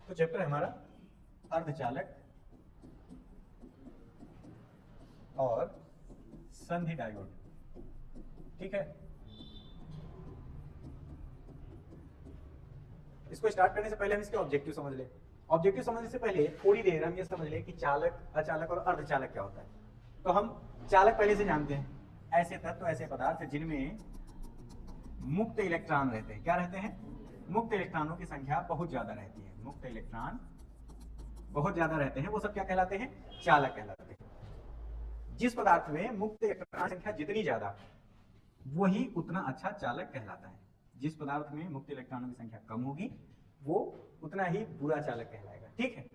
तो चैप्टर है हमारा अर्धचालक और संधि डायोड। ठीक है, इसको स्टार्ट करने से पहले हम इसके ऑब्जेक्टिव समझ ले। ऑब्जेक्टिव समझने से पहले थोड़ी देर हम ये समझ ले कि चालक, अचालक और अर्धचालक क्या होता है। तो हम चालक पहले से जानते हैं, ऐसे तत्व, ऐसे पदार्थ जिनमें मुक्त इलेक्ट्रॉन रहते हैं। क्या रहते हैं? मुक्त इलेक्ट्रॉनों की संख्या बहुत ज्यादा रहती है। मुक्त इलेक्ट्रॉन बहुत ज्यादा रहते हैं, वो सब क्या कहलाते हैं? चालक कहलाते हैं। जिस पदार्थ में मुक्त इलेक्ट्रॉन की संख्या जितनी ज्यादा, वही उतना अच्छा चालक कहलाता है। जिस पदार्थ में मुक्त इलेक्ट्रॉनों की संख्या कम होगी, वो उतना ही बुरा चालक कहलाएगा। ठीक है,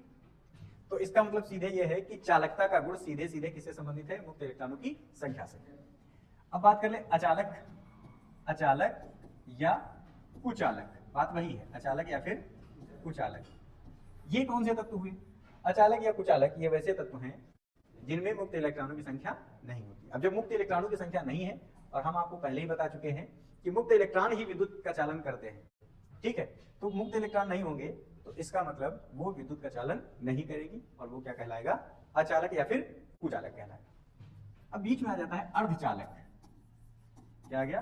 तो इसका मतलब सीधे ये है कि चालकता का गुण सीधे सीधे किससे संबंधित है? मुक्त इलेक्ट्रॉनों की संख्या से। अब बात कर ले अचालक, अचालक या कुचालक। बात वही है, अचालक या फिर कुचालक। ये कौन से तत्व हुए? अचालक या कुचालक ये वैसे तत्व हैं जिनमें मुक्त इलेक्ट्रॉनों की संख्या नहीं होती। अब जब मुक्त इलेक्ट्रॉनों की संख्या नहीं है, और हम आपको पहले ही बता चुके हैं कि मुक्त इलेक्ट्रॉन ही विद्युत का चालन करते हैं। ठीक है, तो मुक्त इलेक्ट्रॉन नहीं होंगे तो इसका मतलब वो विद्युत का चालन नहीं करेगी, और वो क्या कहलाएगा? अचालक या फिर कुचालक कहलाएगा। अब बीच में आ जाता है अर्धचालक। क्या आ गया?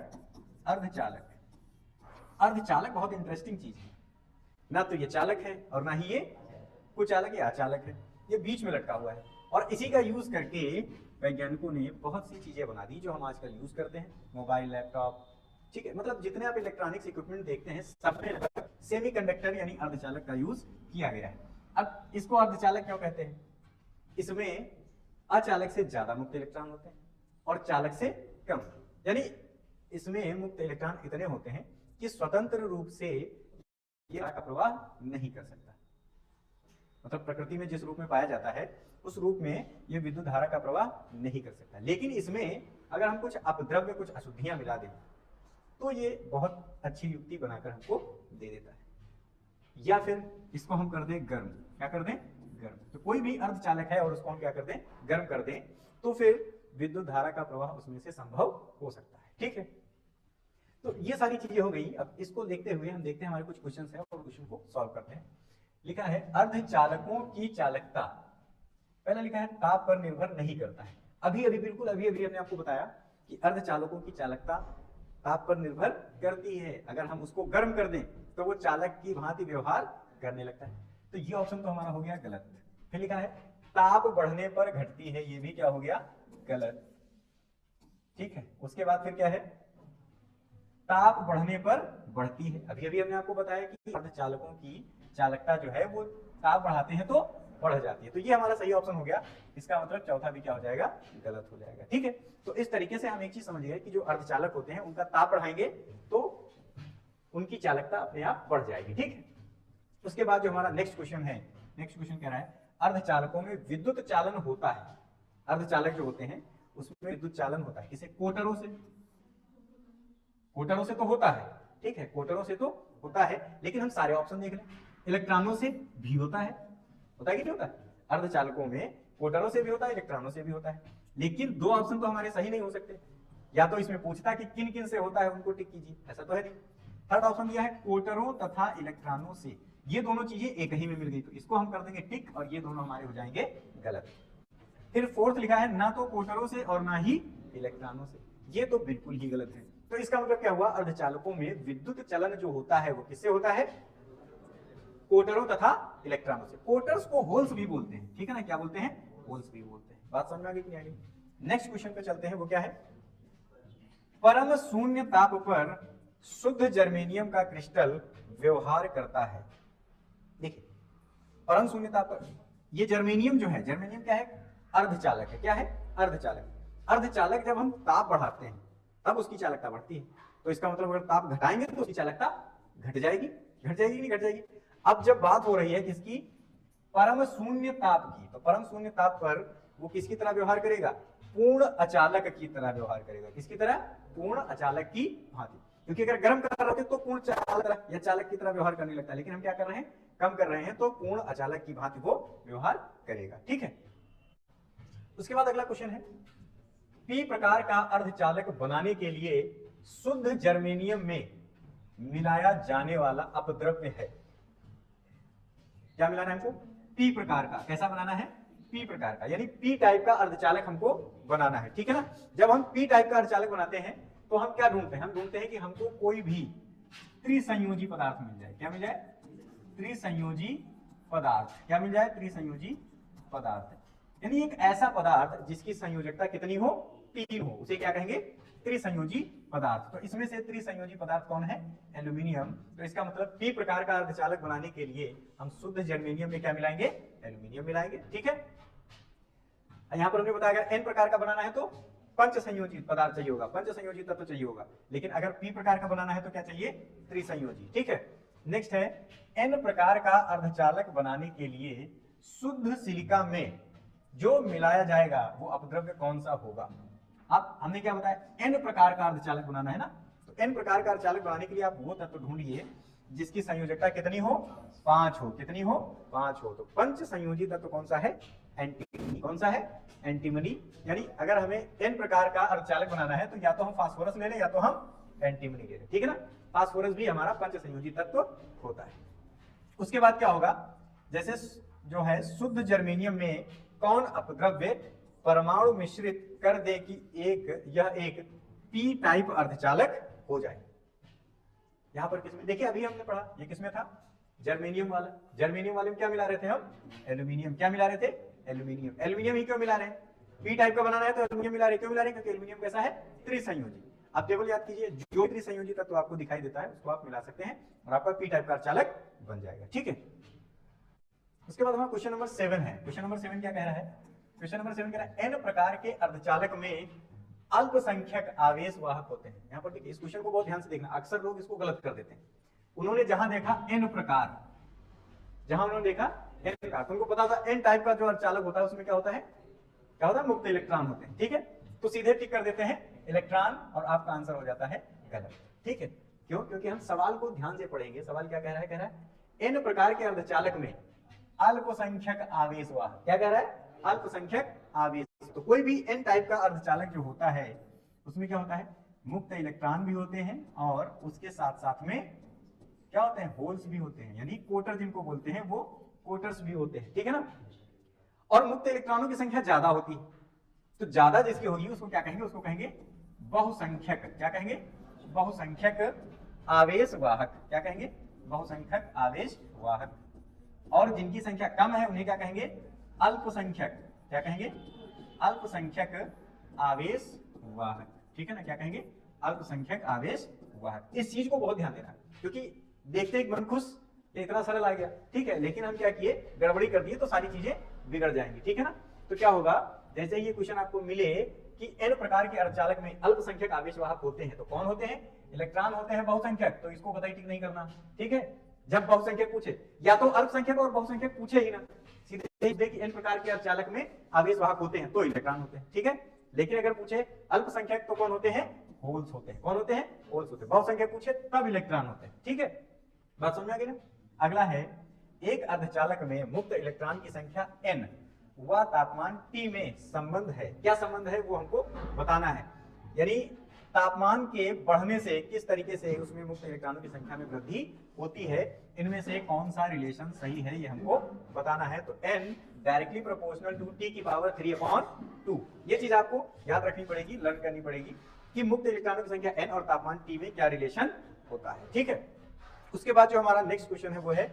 अर्धचालक। अर्धचालक बहुत इंटरेस्टिंग चीज है, ना तो ये चालक है और ना ही ये कुचालक या अचालक है, ये बीच में लटका हुआ है। और इसी का यूज करके वैज्ञानिकों ने बहुत सी चीजें बना दी जो हम आजकल यूज करते हैं, मोबाइल, लैपटॉप। ठीक है, मतलब जितने आप इलेक्ट्रॉनिक्स इक्विपमेंट देखते हैं सब में सेमीकंडक्टर यानी अर्धचालक का यूज किया गया है। अब इसको अर्धचालक क्यों कहते हैं? इसमें अचालक से ज्यादा मुक्त इलेक्ट्रॉन होते हैं और चालक से कम, यानी इसमें मुक्त इलेक्ट्रॉन इतने होते हैं कि स्वतंत्र रूप से ये का प्रवाह नहीं कर सकता। मतलब प्रकृति में जिस रूप में पाया जाता है उस रूप में ये विद्युत धारा का प्रवाह नहीं कर सकता। लेकिन इसमें अगर हम कुछ अपद्रव्य, कुछ अशुद्धियां मिला दें तो ये बहुत अच्छी युक्ति बनाकर हमको दे देता है। या फिर इसको हम कर दें गर्म। क्या कर दें? गर्म। तो कोई भी अर्धचालक है और उसको हम क्या कर दें? गर्म कर दें, तो फिर विद्युत धारा का प्रवाह उसमें से संभव हो सकता है। ठीक है, तो ये सारी चीजें हो गई। अब इसको देखते हुए हम देखते हैं हमारे कुछ क्वेश्चन है और क्वेश्चन को सॉल्व करते हैं। लिखा है अर्धचालकों की चालकता, पहला लिखा है ताप पर निर्भर नहीं करता है। अभी अभी, बिल्कुल अभी अभी हमने आपको बताया कि अर्धचालकों की चालकता ताप पर निर्भर करती है। अगर हम उसको गर्म कर दें तो वो चालक की भांति व्यवहार करने लगता है। तो ये ऑप्शन तो हमारा हो गया गलत। फिर लिखा है ताप बढ़ने पर घटती है, ये भी क्या हो गया? गलत। ठीक है, उसके बाद फिर क्या है? ताप बढ़ने पर बढ़ती है। अभी अभी हमने आपको बताया कि अर्धचालकों की चालकता जो है वो ताप बढ़ाते हैं तो बढ़ जाती है। तो ये हमारा सही ऑप्शन हो गया। इसका मतलब चौथा भी क्या हो जाएगा? गलत हो जाएगा। ठीक है, तो इस तरीके से हम एक चीज समझ गए कि जो अर्धचालक होते हैं उनका ताप बढ़ाएंगे तो उनकी चालकता अपने आप बढ़ जाएगी। ठीक है, उसके बाद जो हमारा नेक्स्ट क्वेश्चन है, नेक्स्ट क्वेश्चन कह रहा है अर्धचालकों में विद्युत चालन होता है। अर्धचालक जो होते हैं उसमें विद्युत चालन होता है। किसे? कोटरों से। कोटरों से तो होता है, ठीक है, कोटरों से तो होता है, लेकिन हम सारे ऑप्शन देख लें। इलेक्ट्रॉनों से भी होता है कि नहीं होता है? अर्धचालकों में कोटरों से भी होता है, इलेक्ट्रॉनों से भी होता है। लेकिन दो ऑप्शन तो हमारे सही नहीं हो सकते। या तो इसमें पूछता कि किन किन से होता है उनको टिक कीजिए, ऐसा तो है नहीं। थर्ड ऑप्शन दिया है कोटरों तथा इलेक्ट्रॉनों से, ये दोनों चीजें एक ही में मिल गई, तो इसको हम कर देंगे टिक और ये दोनों हमारे हो जाएंगे गलत। फिर फोर्थ लिखा है ना तो कोटरों से और ना ही इलेक्ट्रॉनों से, ये तो बिल्कुल ही गलत है। तो इसका मतलब क्या हुआ? अर्धचालकों में विद्युत चलन जो होता है वो किससे होता है? कोटरों तथा इलेक्ट्रॉनों से। कोटर्स को होल्स भी बोलते हैं, ठीक है ना? क्या बोलते हैं? होल्स भी बोलते हैं। बात समझ में आ गई कि नहीं आ गई? नेक्स्ट क्वेश्चन पे चलते हैं, वो क्या है? परम शून्य ताप पर शुद्ध जर्मेनियम का क्रिस्टल व्यवहार करता है। देखिए, परम शून्य ताप पर ये जर्मेनियम जो है, जर्मेनियम क्या है? अर्धचालक है। क्या है? अर्धचालक। अर्धचालक जब हम ताप बढ़ाते हैं तब उसकी चालकता बढ़ती है। तो इसका मतलब अगर ताप घटाएंगे तो उसकी चालकता घट जाएगी। घट जाएगी नहीं? घट जाएगी। अब जब बात हो रही है किसकी? परम शून्य ताप की, तो परम शून्य ताप पर वो किसकी तरह व्यवहार करेगा? पूर्ण अचालक की तरह व्यवहार करेगा। किसकी तरह? पूर्ण अचालक की भांति। क्योंकि अगर गर्म कर रहे थे तो पूर्ण चालक या चालक की तरह व्यवहार करने लगता है, लेकिन हम क्या कर रहे हैं? कम कर रहे हैं, तो पूर्ण अचालक की भांति वो व्यवहार करेगा। ठीक है, उसके बाद अगला क्वेश्चन है पी प्रकार का अर्धचालक बनाने के लिए शुद्ध जर्मेनियम में मिलाया जाने वाला अपद्रव्य है। क्या मिलाना है हमको? पी प्रकार का। कैसा बनाना है? पी प्रकार का, यानी पी टाइप का अर्धचालक हमको बनाना है, ठीक है ना। जब हम पी टाइप का अर्धचालक बनाते हैं तो हम क्या ढूंढते हैं? हम ढूंढते हैं कि हमको कोई भी त्रिसंयोजी पदार्थ मिल जाए। क्या मिल जाए? त्रिसंयोजी पदार्थ। क्या मिल जाए? त्रिसंयोजी पदार्थ, यानी एक ऐसा पदार्थ जिसकी संयोजकता कितनी हो? 3 हो, उसे क्या कहेंगे? त्रिसंयोजी पदार्थ। तो इसमें से त्रिसंयोजी पदार्थ कौन है? एल्यूमिनियम। तो इसका मतलब पी प्रकार का अर्धचालक बनाने के लिए हम शुद्ध जर्मेनियम में क्या मिलाएंगे? एल्यूमिनियम मिलाएंगे, ठीक है। यहां पर हमने बताया अगर एन प्रकार का बनाना है तो पंच संयोजी पदार्थ चाहिए होगा, पंच संयोजी तत्व चाहिए होगा, लेकिन अगर पी प्रकार का बनाना है तो क्या चाहिए? त्रिसंयोजी, ठीक है। नेक्स्ट है एन प्रकार का अर्धचालक बनाने के लिए शुद्ध सिलिका में जो मिलाया जाएगा वो अपद्रव्य कौन सा होगा? अब हमने क्या बताया? एन प्रकार का अर्धचालक बनाना है ना, तो एन प्रकार का अर्धचालक बनाने के लिए आप वो तत्व ढूंढिए जिसकी संयोजकता कितनी हो? 5 हो। कितनी हो? 5 हो। तो पंच संयोजी तत्व कौन सा है? एंटीमनी। कौन सा है? एंटीमनी। यानी अगर हमें एन प्रकार का अर्धचालक बनाना है तो या तो हम फास्फोरस ले लें या तो हम एंटीमनी ले लें, ठीक है ना। फास्फोरस भी हमारा पंच संयोजी तत्व होता है। उसके बाद क्या होगा? जैसे जो है शुद्ध जर्मेनियम में कौन अपद्रव्य परमाणु मिश्रित कर दे कि यह एक पी टाइप अर्धचालक हो जाए। यहां पर किसमें? देखिए अभी हमने पढ़ा, ये किसमें था? जर्मेनियम वाला। जर्मेनियम वाले में क्या मिला रहे थे हम? एल्यूमिनियम। क्या मिला रहे थे? एल्यूमिनियम। एल्यूमिनियम ही क्यों मिला रहे हैं? पी टाइप का बनाना है तो एल्यूमिनियम मिला रहे। क्यों मिला रहे? क्योंकि एल्यूमिनियम कैसा है? त्रिसंयोजी। आप टेबल याद कीजिए, जो त्रिसंयोजी तत्व आपको दिखाई देता है उसको आप मिला सकते हैं और आपका पी टाइप का अर्धचालक बन जाएगा, ठीक है। उसके बाद हमारा क्वेश्चन नंबर 7 है। क्वेश्चन नंबर 7 क्या कह रहा है? क्वेश्चन नंबर 7 कह रहा है एन प्रकार के अर्धचालक में अल्पसंख्यक आवेश वाहक होते हैं। यहां पर देखिए इस क्वेश्चन को बहुत ध्यान से देखना, अक्सर लोग इसको गलत कर देते हैं। उन्होंने जहां देखा एन प्रकार, जहां उन्होंने देखा एन प्रकार, तो उनको पता था एन टाइप का जो अर्धचालक होता है उसमें क्या होता है? क्या होता है? मुक्त इलेक्ट्रॉन होते हैं, ठीक है। तो सीधे टिक कर देते हैं इलेक्ट्रॉन और आपका आंसर हो जाता है गलत, ठीक है। क्यों? क्योंकि हम सवाल को ध्यान से पढ़ेंगे। सवाल क्या कह रहा है? कह रहा है एन प्रकार के अर्धचालक में अल्पसंख्यक आवेश वाहक। क्या कह रहा है? अल्पसंख्यक आवेश। तो कोई भी एन टाइप का अर्धचालक जो होता है उसमें क्या होता है? मुक्त इलेक्ट्रॉन भी होते हैं और उसके साथ साथ में क्या होते हैं? होल्स भी होते हैं, यानी कोटर जिनको बोलते हैं वो कोटर्स भी होते हैं, ठीक है ना। और मुक्त इलेक्ट्रॉनों की संख्या ज्यादा होती है, तो ज्यादा जिसकी होगी उसको क्या कहेंगे? उसको कहेंगे बहुसंख्यक। क्या कहेंगे? बहुसंख्यक आवेश वाहक। क्या कहेंगे? बहुसंख्यक आवेश वाहक। और जिनकी संख्या कम है उन्हें क्या कहेंगे? अल्पसंख्यक। क्या कहेंगे? अल्पसंख्यक आवेश वाहक, ठीक है ना। क्या कहेंगे? अल्पसंख्यक आवेश वाहक। इस चीज को बहुत ध्यान देना, क्योंकि देखते ही मन खुश, इतना सरल आ गया, ठीक है, लेकिन हम क्या किए? गड़बड़ी कर दिए तो सारी चीजें बिगड़ जाएंगी, ठीक है ना। तो क्या होगा? जैसे ये क्वेश्चन आपको मिले कि एन प्रकार के अर्धचालक में अल्पसंख्यक आवेश वाहक होते हैं, तो कौन होते हैं? इलेक्ट्रॉन होते हैं बहुसंख्यक, तो इसको कतई टिक नहीं करना, ठीक है। जब बहुसंख्यक पूछे, या तो अल्पसंख्यक और बहुसंख्यक पूछे ही ना, सीधे देखिए एन प्रकार के अर्धचालक में आवेश वाहक होते हैं तो इलेक्ट्रॉन होते हैं, ठीक है। लेकिन अगर पूछे अल्पसंख्यक तो कौन होते हैं? होल्स होते हैं। कौन होते हैं? होल्स होते हैं। बहुसंख्यक पूछे तब इलेक्ट्रॉन होते हैं, ठीक है। बात समझ आ गई ना। अगला है एक अर्धचालक में मुक्त इलेक्ट्रॉन की संख्या n व तापमान T में संबंध है। क्या संबंध है वो हमको बताना है, यानी तापमान के बढ़ने से किस तरीके से उसमें मुक्त इलेक्ट्रॉनों की संख्या में वृद्धि होती है, इनमें से कौन सा रिलेशन सही है ये हमको बताना है। तो n directly proportional to t की पावर 3/2। ये चीज आपको याद रखनी पड़ेगी, लर्न करनी पड़ेगी कि मुक्त इलेक्ट्रॉनों की संख्या n और तापमान T में क्या रिलेशन होता है, ठीक है। उसके बाद जो हमारा नेक्स्ट क्वेश्चन है वो है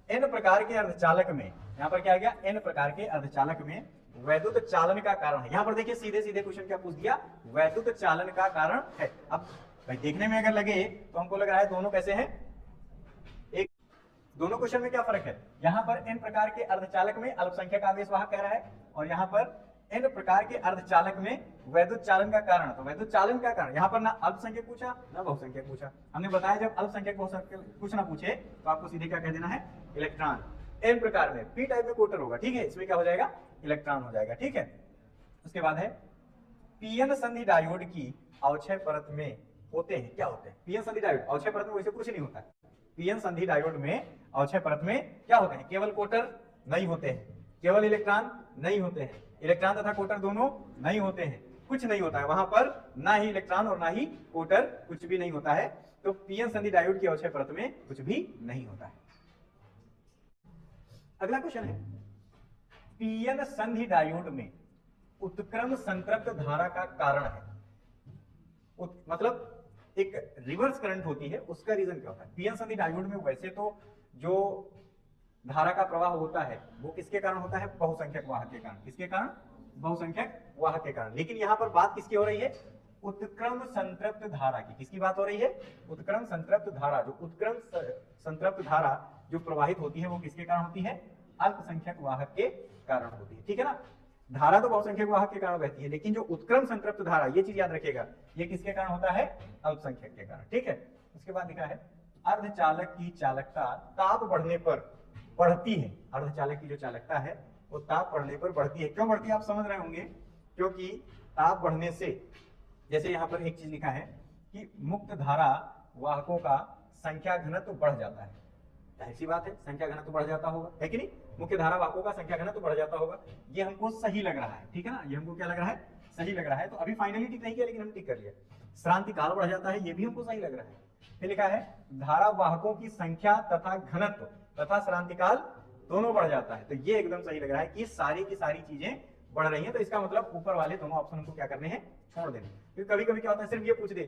एन प्रकार के अर्धचालक में, यहाँ पर क्या आ गया? एन प्रकार के अर्धचालक में वैद्युत चालन का कारण है। यहाँ पर देखिए सीधे सीधे क्वेश्चन क्या पूछ दिया? वैद्युत चालन का कारण है। अब भाई देखने में अगर लगे तो हमको लग रहा है दोनों कैसे हैं? एक, दोनों क्वेश्चन में क्या फर्क है? यहाँ पर एन प्रकार के अर्धचालक में अल्पसंख्यक आवेश वाहक कह रहा है और यहाँ पर एन प्रकार के अर्धचालक में वैद्युत चालन का कारण। तो वैद्युत चालन का कारण यहाँ पर ना अल्पसंख्यक पूछा ना बहुसंख्यक पूछा। हमने बताया जब अल्पसंख्यक बहुसंख्यक कुछ ना पूछे तो आपको सीधे क्या कह देना है? इलेक्ट्रॉन। एन प्रकार में पी टाइप में कोटर होगा, ठीक है, इसमें क्या हो जाएगा? इलेक्ट्रॉन हो जाएगा, ठीक है। उसके बाद है पीएन संधि डायोड की अवक्षय परत में होते हैं। क्या होते हैं पीएन संधि डायोड? अवक्षय परत में वैसे कुछ नहीं होता है। पीएन संधि डायोड में अवक्षय परत में क्या होते हैं? केवल कोटर नहीं होते हैं, केवल इलेक्ट्रॉन नहीं होते हैं, इलेक्ट्रॉन तथा कोटर दोनों नहीं होते हैं, कुछ नहीं होता है वहां पर, ना ही इलेक्ट्रॉन और ना ही कोटर, कुछ भी नहीं होता है। तो पीएन संधि डायोड की अवक्षय परत में कुछ भी नहीं होता है। अगला क्वेश्चन है, पीएन संधि डायोड में उत्क्रम संतृप्त धारा का कारण है। मतलब एक रिवर्स करंट होती है, उसका रीजन क्या होता है? पीएन संधि डायोड में वैसे तो जो धारा का प्रवाह होता है वो किसके कारण होता है? बहुसंख्यक वाहक के कारण। किसके कारण? बहुसंख्यक वाहक के कारण। लेकिन यहां पर बात किसकी हो रही है? उत्क्रम संतृप्त धारा की। किसकी बात हो रही है? उत्क्रम संतृप्त धारा। जो उत्क्रम संतृप्त धारा जो प्रवाहित होती है वो किसके कारण होती है? अल्पसंख्यक वाहक के कारण होती है। ठीक है ना? धारा तो बहुसंख्यक वाहक के कारण बहती है, लेकिन जो उत्क्रम संतृप्त धारा, ये चीज याद रखिएगा, ये किसके कारण होता है? अल्पसंख्यक के कारण। ठीक है। उसके बाद लिखा है, अर्धचालक की चालकता ताप बढ़ने पर बढ़ती है। अर्धचालक की जो चालकता है वो ताप बढ़ने पर बढ़ती है। क्यों बढ़ती है आप समझ रहे होंगे, क्योंकि ताप बढ़ने से, जैसे यहां पर एक चीज लिखा है कि मुक्त धारा वाहकों का संख्या घनत्व बढ़ जाता है। जाहिर सी बात है, संख्या घनत्व बढ़ जाता होगा, है कि नहीं? मुख्य धारा वाहकों का संख्या घनत्व बढ़ जाता होगा। ये हमको सही लग रहा है, ठीक है ना? ये हमको क्या लग रहा है? सही लग रहा है। तो अभी फाइनली टिक नहीं किया, लेकिन हम टिक कर लिया। श्रांति काल बढ़ जाता है, ये भी हमको सही लग रहा है। फिर लिखा है, धारा वाहकों की संख्या तथा घनत्व तथा श्रांति काल दोनों बढ़ जाता है। तो ये एकदम सही लग रहा है कि सारी की सारी चीजें बढ़ रही हैं। तो इसका मतलब ऊपर वाले दोनों ऑप्शन हमको क्या करने हैं? छोड़ देने। क्योंकि कभी कभी क्या होता है, सिर्फ ये पूछ दे,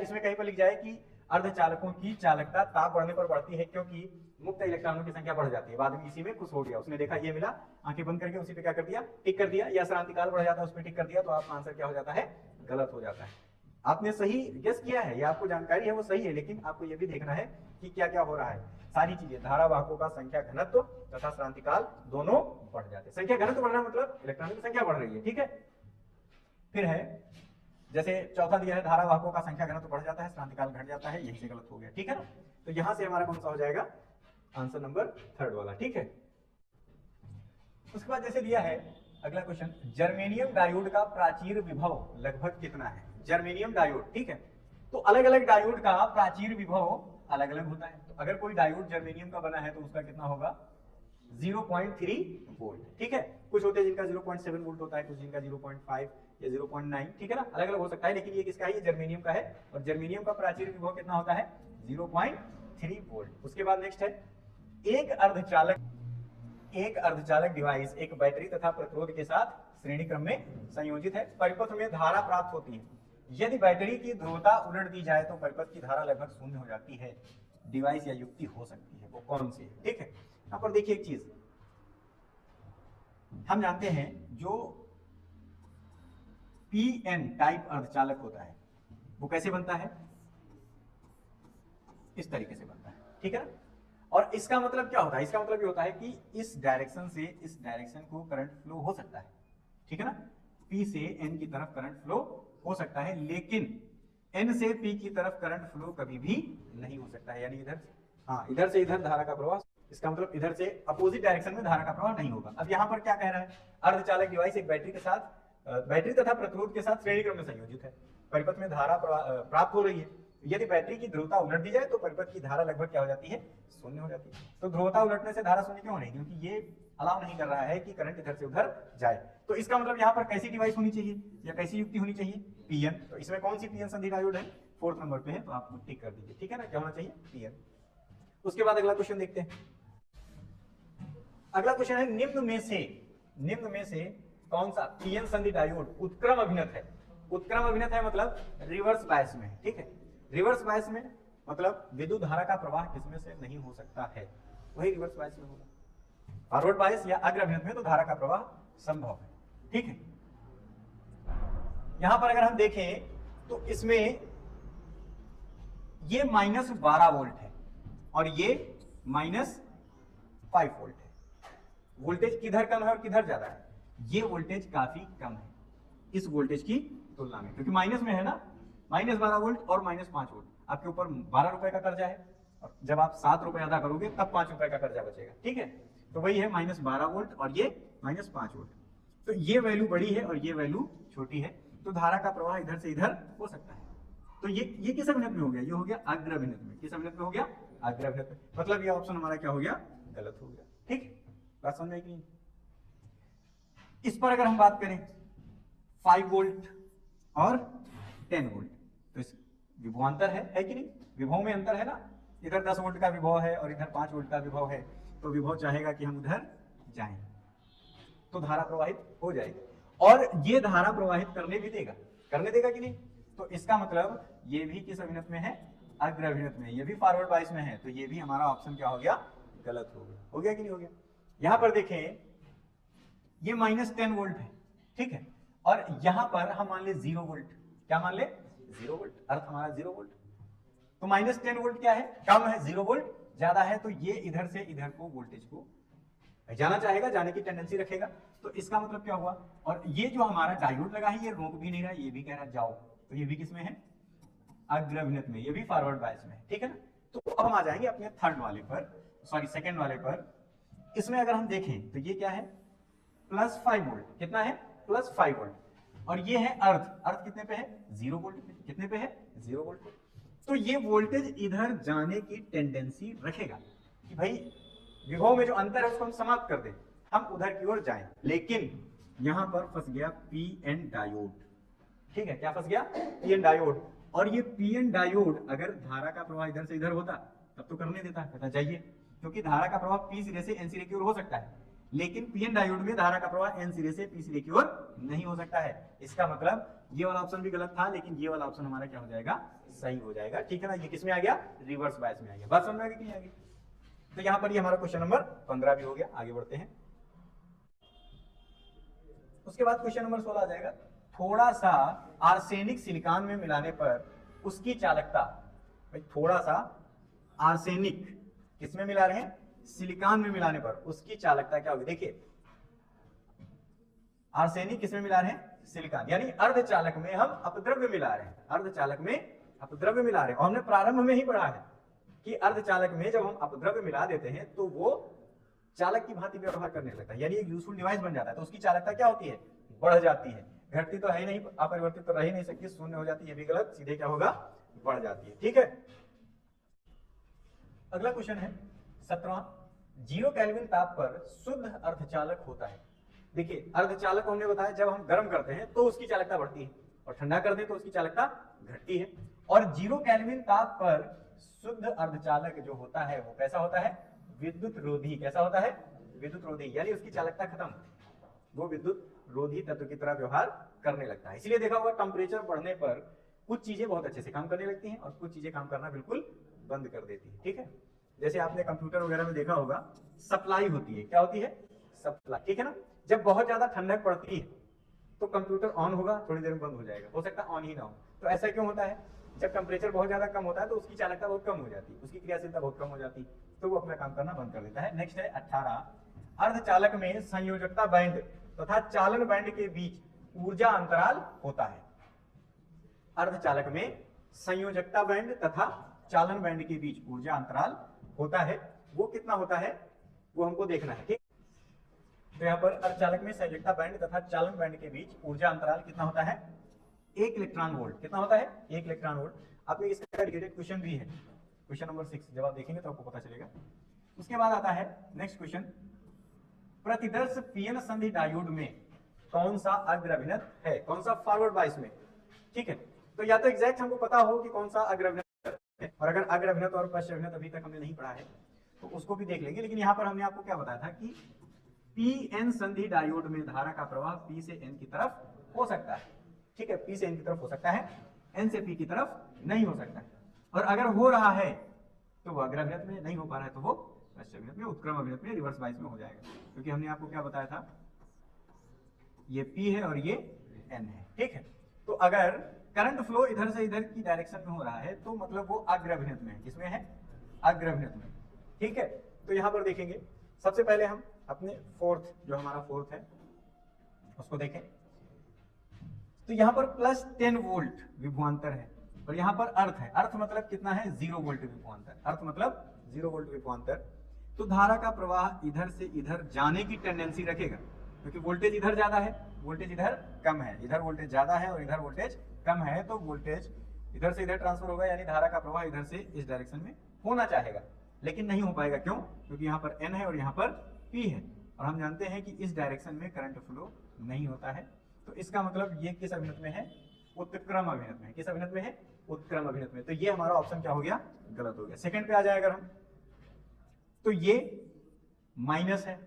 इसमें कहीं पर लिख जाए कि अर्धचालकों की चालकता ताप बढ़ने पर बढ़ती है क्योंकि मुक्त इलेक्ट्रॉनों की संख्या बढ़ जाती है। बाद में इसी में खुश हो गया, उसने देखा ये मिला, आंखें बंद करके उसी पे क्या कर दिया? टिक कर दिया। या श्रांतिकाल बढ़ जाता है, उस पर टिक कर दिया। तो आपका आंसर क्या हो जाता है? गलत हो जाता है। आपने सही गेस किया है, या आपको जानकारी है वो सही है, लेकिन आपको ये भी देखना है कि क्या क्या हो रहा है। सारी चीजें, धारा वाहकों का संख्या घनत्व तथा श्रांतिकाल दोनों बढ़ जाते हैं। संख्या घनत्व बढ़ रहा है मतलब इलेक्ट्रॉनों की संख्या बढ़ रही है। ठीक है। फिर है, जैसे चौथा दिया है, धारा वाहकों का संख्या घनत्व बढ़ जाता है, श्रांतिकाल घट जाता है। यही से गलत हो गया। ठीक है ना? तो यहां से हमारा कौन सा हो जाएगा? आंसर नंबर 3 वाला। ठीक है। उसके बाद जैसे दिया है अगला क्वेश्चन, जर्मेनियम डायोड का प्राचीर विभव लगभग कितना है? जर्मेनियम डायोड, ठीक है। तो अलग अलग डायोड का प्राचीर विभव अलग अलग होता है। तो अगर कोई डायोड जर्मेनियम का बना है तो उसका कितना होगा? 0.3 वोल्ट। ठीक है। कुछ होते हैं जिनका 0.7 वोल्ट होता है, कुछ जिनका 0.5 या 0.9। ठीक है ना? अलग अलग हो सकता है, लेकिन ये किसका है? ये जर्मेनियम का है। और जर्मेनियम का प्राचीर विभव कितना होता है? 0.3 वोल्ट। उसके बाद नेक्स्ट है, एक अर्धचालक डिवाइस एक बैटरी तथा प्रतिरोध के साथ श्रेणी क्रम में संयोजित है। परिपथ में धारा प्राप्त होती है। यदि बैटरी की ध्रुवता उलट दी जाए तो परिपथ की धारा लगभग शून्य हो जाती है। डिवाइस या युक्ति हो सकती है, वो कौन सी है? ठीक है। यहाँ पर देखिए एक चीज हम जानते हैं, जो पीएन टाइप अर्धचालक होता है वो कैसे बनता है? इस तरीके से बनता है। ठीक है ना? और इसका मतलब क्या होता है? इसका मतलब ये होता है कि इस डायरेक्शन से इस डायरेक्शन को करंट फ्लो हो सकता है। ठीक है ना? P से N की तरफ करंट फ्लो हो सकता है, लेकिन N से P की तरफ करंट फ्लो कभी भी नहीं हो सकता है। यानी इधर से इधर धारा का प्रवाह, इसका मतलब इधर से अपोजिट डायरेक्शन में धारा का प्रवाह नहीं होगा। अब यहाँ पर क्या कह रहा है? अर्धचालक डिवाइस एक बैटरी के साथ, बैटरी तथा प्रतिरोध के साथ श्रेणी क्रम में संयोजित है। परिपथ में धारा प्राप्त हो रही है। यदि बैटरी की ध्रुवता उलट दी जाए तो परिपथ की धारा लगभग क्या हो जाती है? शून्य हो जाती है। तो ध्रुवता उलटने से धारा शून्य क्यों हो रही है? क्योंकि ये अलाउ नहीं कर रहा है कि करंट इधर से उधर जाए। तो इसका मतलब यहाँ पर कैसी डिवाइस होनी चाहिए या कैसी युक्ति होनी चाहिए? पीएन। तो इसमें कौन सी पीएन संधि डायोड है? 4th नंबर पे है, तो आप टिक कर दीजिए। ठीक है ना? क्या होना चाहिए? पीएन। उसके बाद अगला क्वेश्चन देखते हैं। अगला क्वेश्चन है, निम्न में से कौन सा पीएन संधि डायोड उत्क्रम अभिनत है? उत्क्रम अभिनत है मतलब रिवर्स बायस में। ठीक है। रिवर्स बायस में मतलब विद्युत धारा का प्रवाह किसमें से नहीं हो सकता है? वही रिवर्स बायस में होगा। फॉरवर्ड बायस या अग्र अभिनत में तो धारा का प्रवाह संभव है। ठीक है। यहां पर अगर हम देखें तो इसमें ये -12 वोल्ट है और ये -5 वोल्ट है। वोल्टेज किधर कम है और किधर ज्यादा है? ये वोल्टेज काफी कम है इस वोल्टेज की तुलना में, क्योंकि माइनस में है ना, -12 वोल्ट और -5 वोल्ट। आपके ऊपर 12 रुपए का कर्जा है और जब आप 7 रुपए अदा करोगे तब 5 रुपए का कर्जा बचेगा। ठीक है। तो वही है -12 वोल्ट और ये -5 वोल्ट। तो ये वैल्यू बड़ी है और ये वैल्यू छोटी है, तो धारा का प्रवाह इधर से इधर हो सकता है। तो ये किस अभिनत में हो गया? ये हो गया अग्र अभिनत में। किस अभिनत में हो गया? अग्र अभिनत में। मतलब ये ऑप्शन हमारा क्या हो गया? गलत हो गया। ठीक, बात समझ में आई कि नहीं? इस पर अगर हम बात करें 5 वोल्ट और 10 वोल्ट, तो इस विभवांतर है कि नहीं? विभव में अंतर है ना, इधर 10 वोल्ट का विभव है और इधर 5 वोल्ट का विभव है। तो विभव चाहेगा कि हम उधर जाएं, तो धारा प्रवाहित हो जाएगी, और ये धारा प्रवाहित करने देगा कि नहीं। तो इसका मतलब ये भी किस अभिनत में है, अग्र अभिनत में, ये भी फॉरवर्ड बाइस में है, तो ये भी हमारा ऑप्शन क्या हो गया, गलत हो गया कि नहीं हो गया। यहां पर देखें ये -10 वोल्ट है, ठीक है, और यहां पर हम मान ले 0 वोल्ट, क्या मान ले 0 वोल्ट, अर्थ हमारा 0 वोल्ट, तो -10 वोल्ट क्या है, कम है, 0 वोल्ट ज्यादा है, तो ये इधर से इधर को वोल्टेज को जाना चाहेगा, जाने की टेंडेंसी रखेगा, तो इसका मतलब क्या हुआ। और ये जो हमारा डायोड लगा है ये रोक भी नहीं रहा, ये भी कह रहा है जाओ, तो ये भी किसमें है, अग्र अभिनत में, ये भी फॉरवर्ड बायस में, ठीक है ना। तो अब हम आ जाएंगे अपने थर्ड वाले पर, सॉरी सेकंड वाले पर। इसमें अगर हम देखें तो ये क्या है, +5 वोल्ट, कितना है, +5 वोल्ट, और ये है अर्थ कितने पे है, 0 वोल्ट पे, कितने पे है, 0 वोल्ट पे। तो ये वोल्टेज इधर जाने की टेंडेंसी रखेगा कि भाई विभव में जो अंतर है उसको हम समाप्त कर दें, हम उधर की ओर जाएं, लेकिन यहां पर फंस गया पीएन डायोड, ठीक है, क्या फंस गया, पीएन डायोड। और ये पीएन डायोड अगर धारा का प्रवाह इधर से इधर होता तब तो करने देता, कहता जाइए, क्योंकि धारा का प्रवाह पी सिरे से एन सिरे की ओर हो सकता है, लेकिन पीएन डायोड में धारा का प्रवाह एन सिरे से पी सिरे की ओर नहीं हो सकता है। इसका मतलब ये वाला ऑप्शन भी गलत था, लेकिन ये वाला ऑप्शन हमारा क्या हो जाएगा, सही हो जाएगा, ठीक है ना। ये किसमें आ गया, रिवर्स बायस में आ गया, बात समझ में आ गई कि नहीं आ गई। तो यहां पर ये हमारा क्वेश्चन नंबर 15 भी हो गया, आगे बढ़ते हैं। उसके बाद क्वेश्चन नंबर 16 आ जाएगा, थोड़ा सा आर्सेनिक सिलिकॉन में मिलाने पर उसकी चालकता, भाई थोड़ा सा आर्सेनिक किसमें मिला रहे हैं, सिलिकॉन में मिलाने पर उसकी चालकता क्या होगी। देखिए आर्सेनिक किसमें मिला रहे हैं, सिलिकॉन, यानी अर्धचालक में हम अपद्रव्य मिला रहे हैं, अर्धचालक में अपद्रव्य मिला रहे हैं। और हमने प्रारंभ में ही पढ़ा है कि अर्धचालक में जब हम अपद्रव्य मिला देते हैं तो वो चालक की भांति व्यवहार करने लगता है, यानी एक यूजफुल डिवाइस बन जाता है, तो उसकी चालकता क्या होती है, बढ़ जाती है, घटती तो है ही नहीं, अपरिवर्तित तो रह ही नहीं सकती, शून्य हो जाती है, ये भी गलत, सीधे क्या होगा, बढ़ जाती है, ठीक है। अगला क्वेश्चन है 17वां, 0 केल्विन ताप पर शुद्ध अर्धचालक होता है। देखिए अर्धचालक को हमने बताया जब हम गर्म करते हैं तो उसकी चालकता बढ़ती है, और ठंडा कर दें तो उसकी चालकता घटती है, और 0 केल्विन ताप पर शुद्ध अर्धचालक जो होता है वो कैसा होता है, विद्युत रोधी, कैसा होता है, विद्युत रोधी, यानी उसकी चालकता खत्म, वो विद्युत रोधी तत्व की तरह व्यवहार करने लगता है। इसलिए देखा होगा टेम्परेचर बढ़ने पर कुछ चीजें बहुत अच्छे से काम करने लगती हैं और कुछ चीजें काम करना बिल्कुल बंद कर देती है, ठीक है। जैसे आपने कंप्यूटर वगैरह में देखा होगा सप्लाई होती है, क्या होती है, सप्लाई, ठीक है ना। जब बहुत ज्यादा ठंडक पड़ती है तो कंप्यूटर ऑन होगा, थोड़ी देर में बंद हो जाएगा, हो सकता है ऑन ही ना हो। तो ऐसा क्यों होता है, जब टेम्परेचर बहुत ज्यादा कम होता है तो उसकी चालकता बहुत कम हो जाती है, उसकी क्रियाशीलता बहुत कम हो जाती है, तो वो अपना काम करना बंद कर देता है। नेक्स्ट है 18, अर्धचालक में संयोजकता बैंड तथा चालन बैंड के बीच ऊर्जा अंतराल होता है। अर्धचालक में संयोजकता बैंड तथा चालन बैंड के बीच ऊर्जा अंतराल होता है, वो कितना होता है वो हमको देखना है, ठीक। तो यहाँ पर अर्धचालक में संयोजकता बैंड तथा चालन बैंड के बीच ऊर्जा अंतराल कितना होता है, 1 इलेक्ट्रॉन वोल्ट, कितना होता है, 1 इलेक्ट्रॉन वोल्ट। आपने इसका डेडिकेटेड क्वेश्चन भी है, क्वेश्चन नंबर 6, जब आप देखेंगे तो आपको पता चलेगा। उसके बाद आता है नेक्स्ट क्वेश्चन, प्रतिदर्श पीएन संधि डायोड में कौन सा अग्र अभिनत है, कौन सा फॉरवर्ड बायस में, ठीक है। तो या तो एग्जैक्ट हमको पता हो कि कौन सा अग्र अभिनत है, और अगर अग्र अभिनत और पश्च अभिनत अभी तक हमने नहीं पढ़ा है तो उसको भी देख लेंगे। लेकिन यहाँ पर हमने आपको क्या बताया था कि पीएन संधि डायोड में धारा का प्रवाह पी से एन की तरफ हो सकता है, ठीक है, पी से एन की तरफ हो सकता है, एन से पी की तरफ नहीं हो सकता है। और अगर हो रहा है तो वो अग्र अभिनत में, नहीं हो पा रहा है तो वो पश्च अभिनत में, उत्क्रम अभिनत में, रिवर्स बायस में हो जाएगा, क्योंकि हमने आपको क्या बताया था, ये पी है और ये एन है, ठीक है। तो अगर करंट फ्लो इधर से इधर की डायरेक्शन में हो रहा है तो मतलब वो अग्र अभिनत में है, किसमें है, अग्र अभिनत में, ठीक है। तो यहां पर देखेंगे सबसे पहले हम अपने फोर्थ, जो हमारा फोर्थ है उसको देखें, तो यहां पर +10 वोल्ट विभवांतर है, और यहां पर अर्थ है, अर्थ मतलब कितना है, 0 वोल्ट विभवांतर, अर्थ मतलब 0 वोल्ट विभवांतर। तो धारा का प्रवाह इधर से इधर जाने की टेंडेंसी रखेगा, क्योंकि वोल्टेज इधर ज्यादा है, वोल्टेज इधर कम है, इधर वोल्टेज ज्यादा है और इधर वोल्टेज कम है, तो वोल्टेज इधर से इधर ट्रांसफर होगा, यानी धारा का प्रवाह इधर से इस डायरेक्शन में होना चाहेगा, लेकिन नहीं हो पाएगा, क्यों, क्योंकि यहाँ पर एन है और यहाँ पर पी है, और हम जानते हैं कि इस डायरेक्शन में करंट फ्लो नहीं होता है। तो इसका मतलब ये किस अभिनत में है, उत्क्रम अभिनत में, किस अभिनत में है, उत्क्रम अभिनत में। तो ये हमारा ऑप्शन क्या हो गया, गलत हो गया। सेकंड पे आ जाए अगर हम, तो ये माइनस है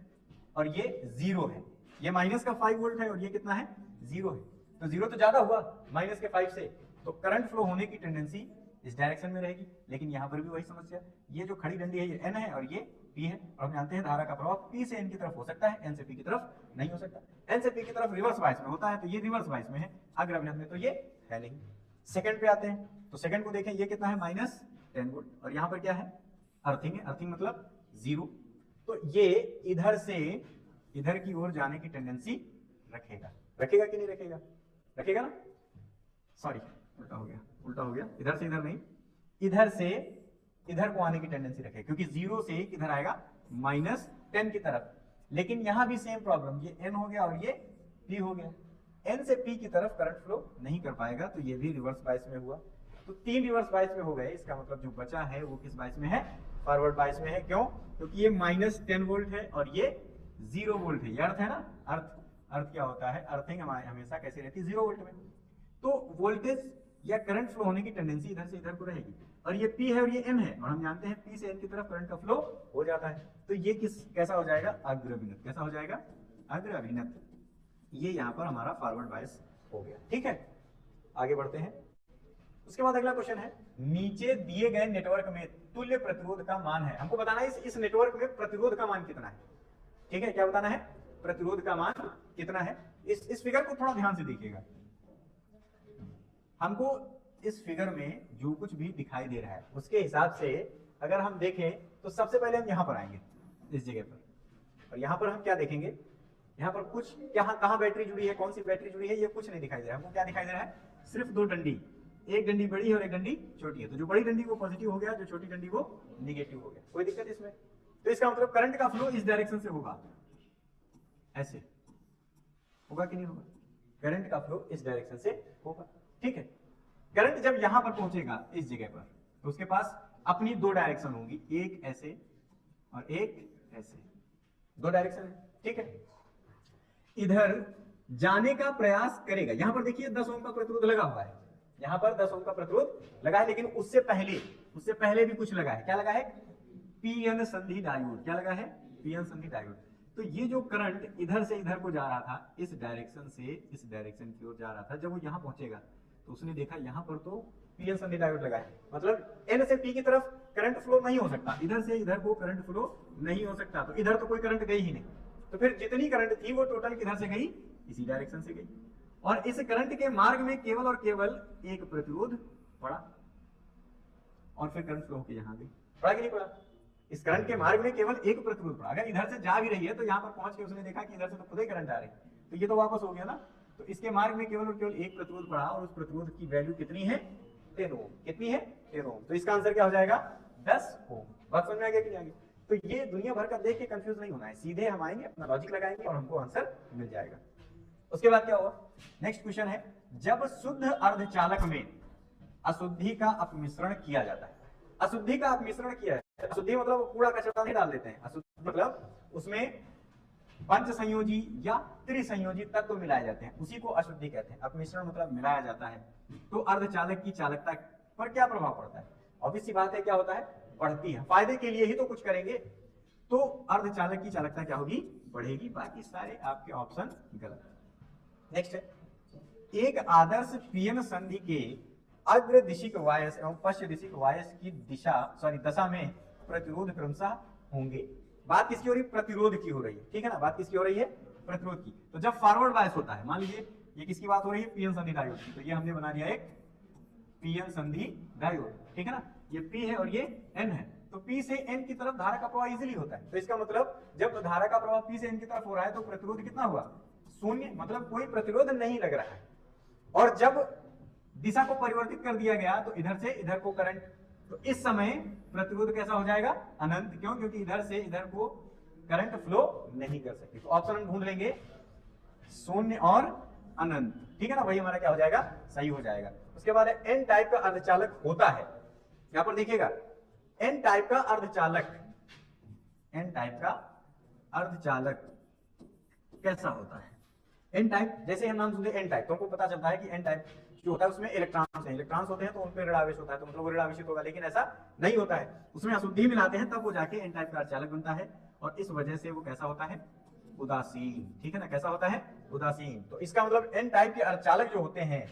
और ये 0 है। ये माइनस का 5 वोल्ट है और ये कितना है 0 है, तो 0 तो ज्यादा हुआ माइनस के 5 से, तो करंट फ्लो होने की टेंडेंसी इस डायरेक्शन में रहेगी। लेकिन यहाँ पर भी वही समस्या, ये जो खड़ी डंडी है ये n है और ये p है, और हम जानते हैं धारा का प्रवाह p से n की तरफ हो सकता है, n से p की तरफ नहीं हो सकता। n से p की तरफ रिवर्स बाइस में होता है, तो ये रिवर्स बाइस में है, अग्र अभिनत में तो ये है नहीं। सेकंड पे आते हैं, तो सेकंड को देखें, ये कितना है -10 वोल्ट और यहाँ पर क्या है अर्थिंग है, अर्थिंग मतलब 0, तो ये इधर से इधर की ओर जाने की टेंडेंसी रखेगा, रखेगा कि नहीं रखेगा, रखेगा ना, सॉरी उल्टा हो गया, इधर से इधर नहीं, इधर से इधर को आने की टेंडेंसी रखेगा, क्योंकि 0 से किधर आएगा -10 की तरफ। लेकिन यहां भी सेम प्रॉब्लम, ये n हो गया और ये p हो गया, n से p की तरफ करंट फ्लो नहीं कर पाएगा, तो ये भी रिवर्स बाइस में हुआ। तो 3 रिवर्स बाइस में हो गए, इसका मतलब जो बचा है वो किस बाइस में है, फॉरवर्ड बाइस में है। क्यों, क्योंकि ये -10 वोल्ट है और ये 0 वोल्ट है, ये अर्थ है ना, अर्थ क्या होता है, अर्थिंग हमारे हमेशा कैसे रहती है 0 वोल्ट में, तो वोल्टेज या करंट फ्लो होने की टेंडेंसी इधर से इधर को रहेगी। और ये P है और ये N है, और हम जानते हैं P से N की तरफ करंट का फ्लो हो जाता है, तो ये कैसा हो जाएगा, अग्र अभिनत, कैसा हो जाएगा, अग्र अभिनत। ये यहाँ पर हमारा फॉरवर्ड बायस हो गया, ठीक है। आगे बढ़ते हैं, उसके बाद अगला क्वेश्चन है, नीचे दिए गए नेटवर्क में तुल्य प्रतिरोध का मान है। हमको बताना है इस नेटवर्क में प्रतिरोध का मान कितना है, ठीक है, क्या बताना है, प्रतिरोध का मान कितना है। इस फिगर को थोड़ा ध्यान से देखिएगा, हमको इस फिगर में जो कुछ भी दिखाई दे रहा है उसके हिसाब से अगर हम देखें, तो सबसे पहले हम यहां पर आएंगे इस जगह पर, और यहां पर हम क्या देखेंगे, यहाँ पर कुछ कहाँ बैटरी जुड़ी है, कौन सी बैटरी जुड़ी है, ये कुछ नहीं दिखाई दे रहा है। हमको क्या दिखाई दे रहा है, सिर्फ 2 डंडी, एक डंडी बड़ी है और एक डंडी छोटी है। तो जो बड़ी डंडी वो पॉजिटिव हो गया, जो छोटी डंडी वो निगेटिव हो गया, कोई दिक्कत इसमें। तो इसका मतलब करंट का फ्लो इस डायरेक्शन से होगा, ऐसे होगा कि नहीं होगा, करंट का फ्लो इस डायरेक्शन से होगा, ठीक है। करंट जब यहां पर पहुंचेगा इस जगह पर, तो उसके पास अपनी 2 डायरेक्शन होंगी, एक ऐसे और एक ऐसे, 2 डायरेक्शन है, ठीक है। इधर जाने का प्रयास करेगा, यहां पर देखिए 10 ओम का प्रतिरोध लगा हुआ है, यहां पर 10 ओम का प्रतिरोध लगा है, लेकिन उससे पहले भी कुछ लगा है, क्या लगा है, पीएन संधि डायोड, क्या लगा है, पीएन संधि डायोड। तो ये जो करंट इधर से इधर को जा रहा था, इस डायरेक्शन से इस डायरेक्शन की ओर जा रहा था, जब वो यहां पहुंचेगा तो उसने देखा यहां पर तो पीएन संधि डायोड लगा है, मतलब एन से पी की तरफ करंट फ्लो नहीं हो सकता, इधर से इधर को करंट फ्लो नहीं हो सकता, तो इधर तो कोई करंट गई ही नहीं, तो फिर जितनी करंट थी वो टोटल किधर से गई, इसी डायरेक्शन से गई। और इस करंट के मार्ग में केवल और केवल एक प्रतिरोध पड़ा, और फिर करंट फ्लो होकर यहां गई, पड़ा कि नहीं पड़ा, इस करंट के मार्ग में केवल एक प्रतिरोध पड़ा। अगर इधर से जा भी रही है तो यहाँ पर पहुंच के उसने देखा कि इधर से तो खुद ही करंट आ रही, तो ये तो वापस हो गया ना, तो इसके मार्ग में केवल और केवल एक प्रतिरोध पड़ा, और उस प्रतिरोध की वैल्यू कितनी है, 10 ओम, कितनी है, 10 ओम। तो इसका आंसर क्या हो जाएगा, 10 ओम। बात समझ में आ गया कि नहीं आ गया। तो ये दुनिया भर का देख के कंफ्यूज नहीं होना है, सीधे हम आएंगे, अपना लॉजिक लगाएंगे और हमको आंसर मिल जाएगा। उसके बाद क्या हुआ, नेक्स्ट क्वेश्चन है, जब शुद्ध अर्धचालक में अशुद्धि का अपमिश्रण किया जाता है, अशुद्धि का अपमिश्रण किया है, अशुद्धि मतलब कूड़ा कचरा नहीं डाल देते हैं, अशुद्धि मतलब उसमें पंच संयोजी या त्रिसंयोजी तत्व मिलाए जाते हैं, उसी को अशुद्धि कहते हैं। अपमिश्रण मतलब मिलाया जाता है। तो अर्धचालक की चालकता पर क्या प्रभाव पड़ता है, ऑब्वियस सी बात है, क्या होता है, बढ़ती है, फायदे के लिए ही तो कुछ करेंगे, तो अर्धचालक की चालकता क्या होगी, बढ़ेगी, बाकी सारे आपके ऑप्शन गलत। नेक्स्ट है, एक आदर्श पीएन संधि के अग्र दिशिक वायस एवं पश्च दिशिक वायस की दशा में प्रतिरोध क्रमशः होंगे। बात किसकी हो रही है, प्रतिरोध की हो रही है, ठीक है ना, बात किसकी हो रही है, प्रतिरोध की। तो जब फॉरवर्ड बायस होता है, मान लीजिए ये किसकी बात हो रही है, पीएन संधि डायोड की, तो ये हमने बना दिया एक पीएन संधि डायोड, ठीक है ना, ये P है और ये N है, तो P से N की तरफ धारा का प्रवाह इजीली होता है। तो इसका मतलब जब धारा का प्रवाह P से N की तरफ हो रहा है तो प्रतिरोध कितना हुआ, 0, मतलब कोई प्रतिरोध नहीं लग रहा है। और जब दिशा को परिवर्तित कर दिया गया तो इधर से इधर को करंट, तो इस समय प्रतिरोध कैसा हो जाएगा, अनंत। क्यों, क्योंकि इधर से इधर को करंट फ्लो नहीं कर सकती। तो ऑप्शन हम ढूंढ लेंगे 0 और अनंत, ठीक है ना, वही हमारा क्या हो जाएगा, सही हो जाएगा। उसके बाद एन टाइप का अर्धचालक होता है, यहां पर देखिएगा, एन टाइप का अर्धचालक, एन टाइप का अर्धचालक कैसा होता है। एन टाइप, जैसे हम नाम सुनते हैं एन टाइप, तो हमको पता चलता है कि एन टाइप जो होता है उसमें इलेक्ट्रॉन्स होते हैं, तो उन पर ऋणावेश होता है, तो मतलब वो ऋणावेशित होगा। लेकिन ऐसा नहीं होता है, उसमें अशुद्धि मिलाते हैं तब वो जाके एन टाइप का अर्धचालक बनता है। और इस वजह से वो कैसा होता है, उदासीन। ठीक है ना, कैसा होता है, उदासीन। तो इसका मतलब एन टाइप के अर्धचालक जो होते हैं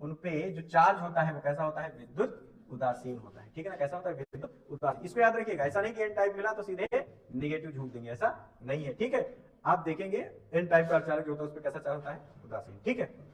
उनपे जो चार्ज होता है वो कैसा होता है, विद्युत उदासीन होता है। ठीक है ना, कैसा होता है, विद्युत उदासीन। इसको याद रखिएगा, ऐसा नहीं कि एन टाइप मिला तो सीधे नेगेटिव झूठ देंगे, ऐसा नहीं है। ठीक है, आप देखेंगे एन टाइप का अर्धचालक जो होता है उस पर कैसा चार्ज होता है, उदासीन। ठीक है।